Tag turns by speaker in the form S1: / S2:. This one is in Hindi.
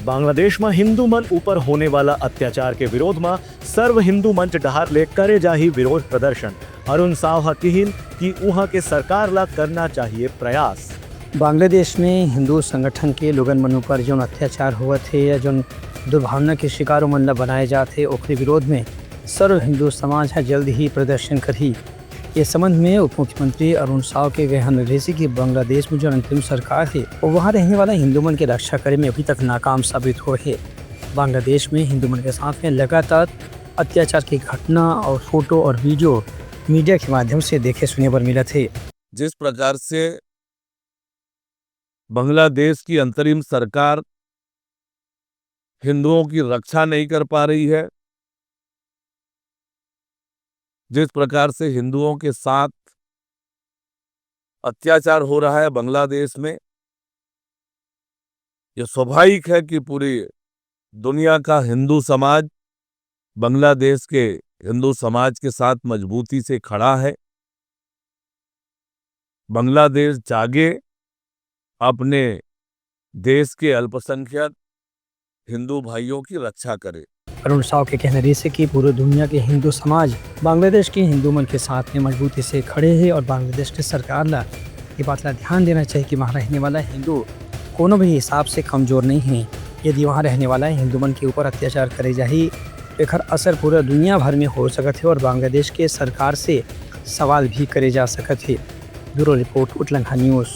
S1: बांग्लादेश में हिंदू मन ऊपर होने वाला अत्याचार के विरोध में सर्व हिंदू मंच डहार ले करे जाही विरोध प्रदर्शन। अरुण साव किहिन कि वहाँ के सरकार ला करना चाहिए प्रयास।
S2: बांग्लादेश में हिंदू संगठन के लोगन मन ऊपर जो अत्याचार हुआ थे या जो दुर्भावना के शिकारों मन बनाए जाते ओकरे विरोध में सर्व हिंदू समाज है जल्द ही प्रदर्शन करी। इस संबंध में उप मुख्यमंत्री अरुण साव के गहन निर्देश की बांग्लादेश में जो अंतरिम सरकार है वो वहाँ रहने वाला हिंदू मन की रक्षा करे में अभी तक नाकाम साबित हुए है। बांग्लादेश में हिंदू मन के साथ में लगातार अत्याचार की घटना और फोटो और वीडियो मीडिया के माध्यम से देखे सुने पर मिला थे।
S3: जिस प्रकार से बांग्लादेश की अंतरिम सरकार हिंदुओं की रक्षा नहीं कर पा रही है, जिस प्रकार से हिंदुओं के साथ अत्याचार हो रहा है बांग्लादेश में, यह स्वाभाविक है कि पूरी दुनिया का हिंदू समाज बांग्लादेश के हिंदू समाज के साथ मजबूती से खड़ा है। बांग्लादेश जागे, अपने देश के अल्पसंख्यक हिंदू भाइयों की रक्षा करे।
S2: अरुण साव के कहने से कि पूरी दुनिया के हिंदू समाज बांग्लादेश के हिंदू मन के साथ में मजबूती से खड़े हैं और बांग्लादेश की सरकार ला ये बात ला ध्यान देना चाहिए कि वहाँ रहने वाला हिंदू कोनो भी हिसाब से कमज़ोर नहीं है। यदि वहाँ रहने वाला हिंदू मन के ऊपर अत्याचार करे जाही तो एकर असर पूरा दुनिया भर में हो सकत है और बांग्लादेश के सरकार से सवाल भी करे जा सकत है। ब्यूरो रिपोर्ट, उटलंघा न्यूज़।